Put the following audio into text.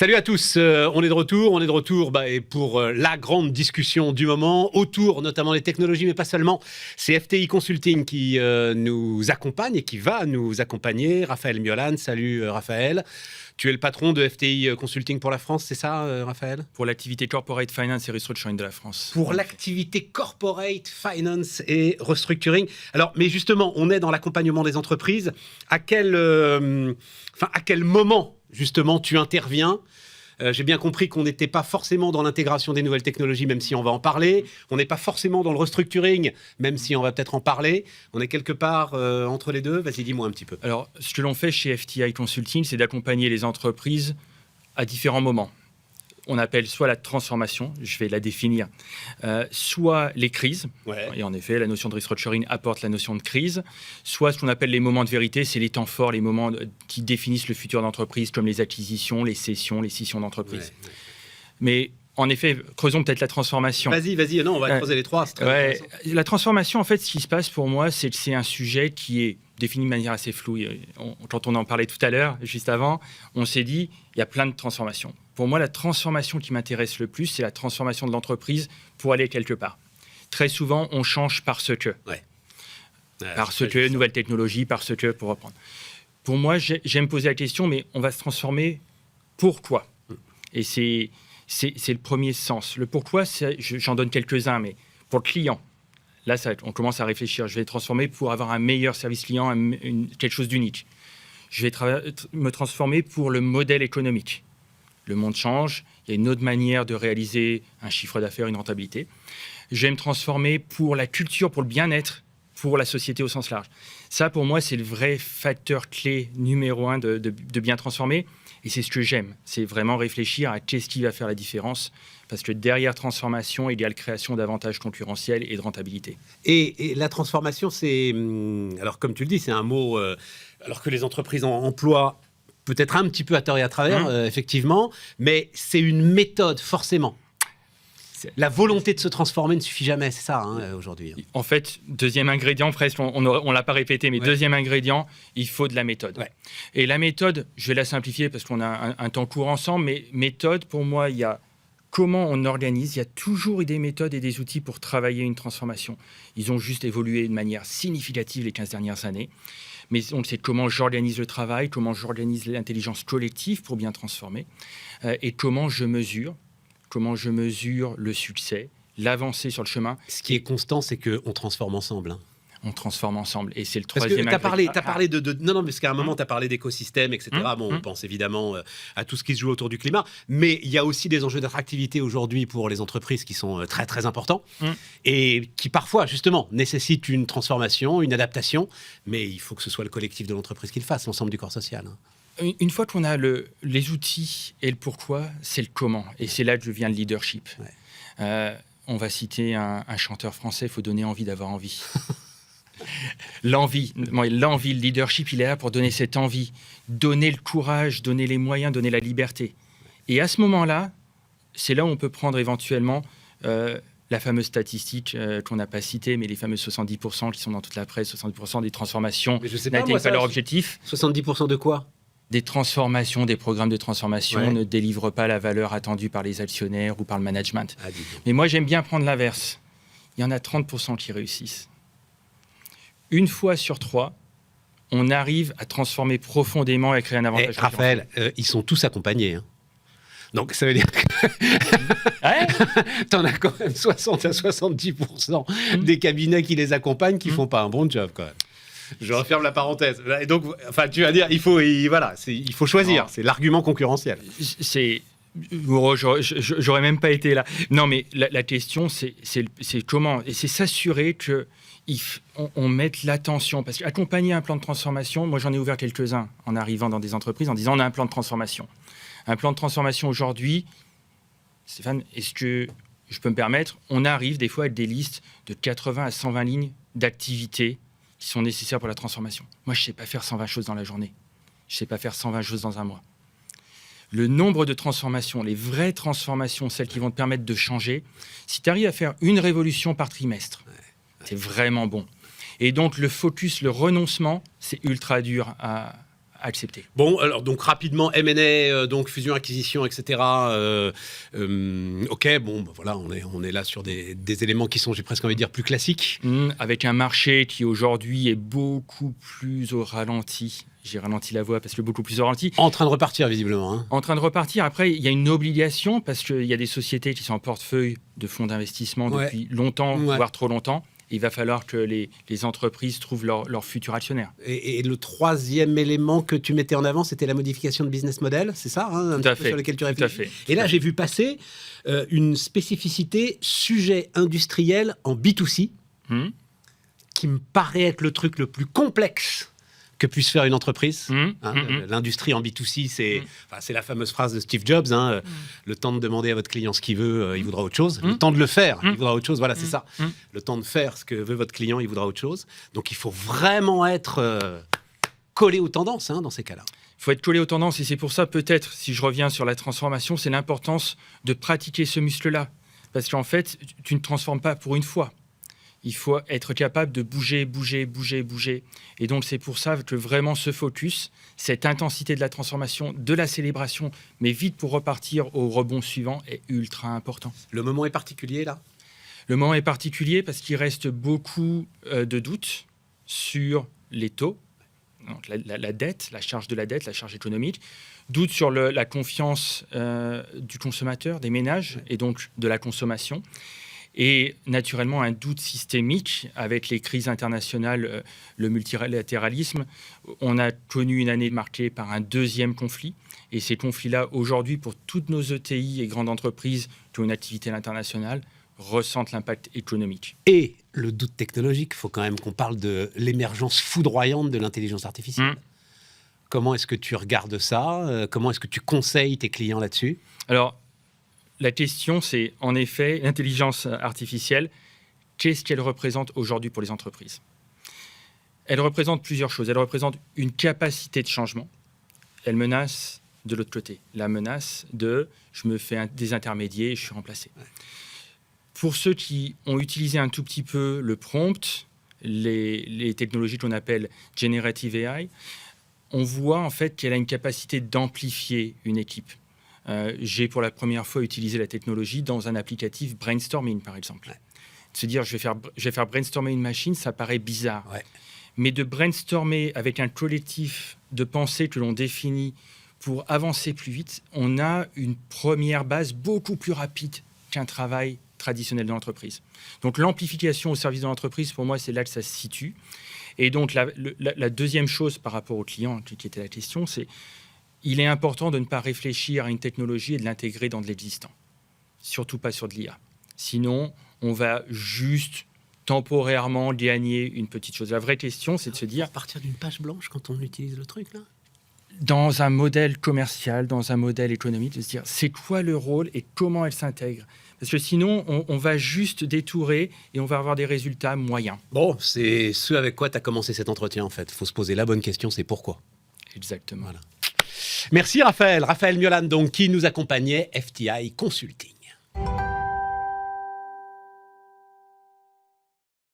Salut à tous, on est de retour et pour la grande discussion du moment, autour notamment des technologies, mais pas seulement. C'est FTI Consulting qui nous accompagne et qui va nous accompagner. Raphaël Miolan, salut Raphaël. Tu es le patron de FTI Consulting pour la France, c'est ça Raphaël? Pour l'activité Corporate Finance et Restructuring de la France. Pour l'activité Corporate Finance et Restructuring. Alors, mais justement, on est dans l'accompagnement des entreprises. À quel moment justement tu interviens? J'ai bien compris qu'on n'était pas forcément dans l'intégration des nouvelles technologies, même si on va en parler. On n'est pas forcément dans le restructuring, même si on va peut-être en parler. On est quelque part entre les deux. Vas-y, dis-moi un petit peu. Alors, ce que l'on fait chez FTI Consulting, c'est d'accompagner les entreprises à différents moments. On appelle soit la transformation, je vais la définir, soit les crises, et en effet, la notion de restructuring apporte la notion de crise, soit ce qu'on appelle les moments de vérité, c'est les temps forts, les moments qui définissent le futur d'entreprise, comme les acquisitions, les cessions, les scissions d'entreprise. Mais en effet, creusons peut-être la transformation. Vas-y, non, on va creuser les trois. La transformation, en fait, ce qui se passe pour moi, c'est que c'est un sujet qui est défini de manière assez floue. Quand on en parlait tout à l'heure, juste avant, on s'est dit, il y a plein de transformations. Pour moi, la transformation qui m'intéresse le plus, c'est la transformation de l'entreprise pour aller quelque part. Très souvent, on change parce que. Parce que, nouvelle technologie, parce que, pour reprendre. Pour moi, j'aime poser la question, mais on va se transformer pourquoi? Et c'est le premier sens. Le pourquoi, j'en donne quelques-uns, mais pour le client, là, on commence à réfléchir. Je vais transformer pour avoir un meilleur service client, quelque chose d'unique. Je vais me transformer pour le modèle économique. Le monde change, il y a une autre manière de réaliser un chiffre d'affaires, une rentabilité. Je vais me transformer pour la culture, pour le bien-être, pour la société au sens large. Ça, pour moi, c'est le vrai facteur clé numéro 1 de bien transformer. Et c'est ce que j'aime. C'est vraiment réfléchir à qu'est-ce qui va faire la différence. Parce que derrière transformation, il y a la création d'avantages concurrentiels et de rentabilité. Et la transformation, c'est... Alors, comme tu le dis, c'est un mot... alors que les entreprises emploient peut-être un petit peu à tort et à travers, effectivement, mais c'est une méthode, forcément. La volonté de se transformer ne suffit jamais, c'est ça, aujourd'hui. En fait, deuxième ingrédient, presque, on ne l'a pas répété, mais deuxième ingrédient, il faut de la méthode. Et la méthode, je vais la simplifier parce qu'on a un temps court ensemble, mais méthode, pour moi, il y a comment on organise. Il y a toujours eu des méthodes et des outils pour travailler une transformation. Ils ont juste évolué de manière significative les 15 dernières années. Mais donc, c'est comment j'organise le travail, comment j'organise l'intelligence collective pour bien transformer, et comment je mesure le succès, l'avancée sur le chemin. Ce qui est constant, c'est qu'on transforme ensemble. On transforme ensemble. Et c'est le troisième... Parce que tu as parlé de... Non, parce qu'à un moment, tu as parlé d'écosystème, etc. On pense évidemment à tout ce qui se joue autour du climat. Mais il y a aussi des enjeux d'attractivité aujourd'hui pour les entreprises qui sont très, très importants et qui parfois, justement, nécessitent une transformation, une adaptation. Mais il faut que ce soit le collectif de l'entreprise qui le fasse, l'ensemble du corps social. Une fois qu'on a les outils et le pourquoi, c'est le comment. Et c'est là que vient le leadership. On va citer un chanteur français, il faut donner envie d'avoir envie. L'envie, le leadership, il est là pour donner cette envie, donner le courage, donner les moyens, donner la liberté. Et à ce moment-là, c'est là où on peut prendre éventuellement la fameuse statistique qu'on n'a pas citée, mais les fameux 70% qui sont dans toute la presse, 70% des transformations n'atteignent pas leur objectif. 70% de quoi? Des transformations, des programmes de transformation ne délivrent pas la valeur attendue par les actionnaires ou par le management. Mais moi, j'aime bien prendre l'inverse. Il y en a 30% qui réussissent. Une fois sur 3, on arrive à transformer profondément et à créer un avantage. Raphaël, ils sont tous accompagnés. Donc, ça veut dire que tu en as quand même 60 à 70% des cabinets qui les accompagnent qui ne font pas un bon job, quand même. Je referme la parenthèse. Et donc, tu vas dire, il faut choisir. C'est l'argument concurrentiel. J'aurais même pas été là. Non, mais la question, c'est comment? Et c'est s'assurer qu'on mette l'attention. Parce qu'accompagner un plan de transformation, moi j'en ai ouvert quelques-uns en arrivant dans des entreprises en disant on a un plan de transformation. Un plan de transformation aujourd'hui, Stéphane, est-ce que je peux me permettre? On arrive des fois avec des listes de 80 à 120 lignes d'activités qui sont nécessaires pour la transformation. Moi, je ne sais pas faire 120 choses dans la journée. Je ne sais pas faire 120 choses dans un mois. Le nombre de transformations, les vraies transformations, celles qui vont te permettre de changer, si tu arrives à faire une révolution par trimestre, c'est vraiment bon. Et donc, le focus, le renoncement, c'est ultra dur à accepter. Bon, alors donc rapidement, M&A, donc fusion, acquisition, etc. Ok, bon, bah, voilà, on est là sur des éléments qui sont, j'ai presque envie de dire, plus classiques. Avec un marché qui aujourd'hui est beaucoup plus au ralenti. J'ai ralenti la voix parce que beaucoup plus au ralenti. En train de repartir, visiblement. Hein. En train de repartir. Après, il y a une obligation parce qu'il y a des sociétés qui sont en portefeuille de fonds d'investissement depuis longtemps, voire trop longtemps. Il va falloir que les entreprises trouvent leur futur actionnaire. Et le troisième élément que tu mettais en avant, c'était la modification de business model, c'est ça Tout à fait. sur lequel tu réfléchis. Tout à fait. Et là, j'ai vu passer une spécificité sujet industriel en B2C, qui me paraît être le truc le plus complexe que puisse faire une entreprise. L'industrie en B2C, c'est la fameuse phrase de Steve Jobs, le temps de demander à votre client ce qu'il veut, il voudra autre chose. Le temps de le faire, il voudra autre chose. Voilà, c'est ça. Le temps de faire ce que veut votre client, il voudra autre chose. Donc, il faut vraiment être collé aux tendances dans ces cas-là. Il faut être collé aux tendances et c'est pour ça, peut-être, si je reviens sur la transformation, c'est l'importance de pratiquer ce muscle-là. Parce qu'en fait, tu ne transformes pas pour une fois. Il faut être capable de bouger. Et donc, c'est pour ça que vraiment ce focus, cette intensité de la transformation, de la célébration, mais vite pour repartir au rebond suivant, est ultra important. Le moment est particulier, là ? Le moment est particulier parce qu'il reste beaucoup de doutes sur les taux, donc la dette, la charge de la dette, la charge économique, doutes sur la confiance du consommateur, des ménages, et donc de la consommation. Et naturellement, un doute systémique avec les crises internationales, le multilatéralisme. On a connu une année marquée par un deuxième conflit. Et ces conflits-là, aujourd'hui, pour toutes nos ETI et grandes entreprises qui ont une activité à l'international, ressentent l'impact économique. Et le doute technologique, il faut quand même qu'on parle de l'émergence foudroyante de l'intelligence artificielle. Comment est-ce que tu regardes ça ? Comment est-ce que tu conseilles tes clients là-dessus ? Alors, la question, c'est en effet, l'intelligence artificielle, qu'est-ce qu'elle représente aujourd'hui pour les entreprises ? Elle représente plusieurs choses. Elle représente une capacité de changement. Elle menace de l'autre côté. La menace de « je me fais des intermédiaires et je suis remplacé ». Pour ceux qui ont utilisé un tout petit peu le prompt, les technologies qu'on appelle « generative AI », on voit en fait qu'elle a une capacité d'amplifier une équipe. J'ai pour la première fois utilisé la technologie dans un applicatif brainstorming, par exemple. De se dire, je vais faire brainstormer une machine, ça paraît bizarre. Mais de brainstormer avec un collectif de pensées que l'on définit pour avancer plus vite, on a une première base beaucoup plus rapide qu'un travail traditionnel de l'entreprise. Donc l'amplification au service de l'entreprise, pour moi, c'est là que ça se situe. Et donc la deuxième chose par rapport au client, qui était la question, c'est il est important de ne pas réfléchir à une technologie et de l'intégrer dans de l'existant. Surtout pas sur de l'IA. Sinon, on va juste temporairement gagner une petite chose. La vraie question, c'est de se dire... À partir d'une page blanche quand on utilise le truc, là ? Dans un modèle commercial, dans un modèle économique, de se dire c'est quoi le rôle et comment elle s'intègre. Parce que sinon, on va juste détourer et on va avoir des résultats moyens. Bon, c'est ce avec quoi tu as commencé cet entretien, en fait. Il faut se poser la bonne question, c'est pourquoi. Exactement. Voilà. Merci Raphaël Miolan, donc, qui nous accompagnait, FTI Consulting.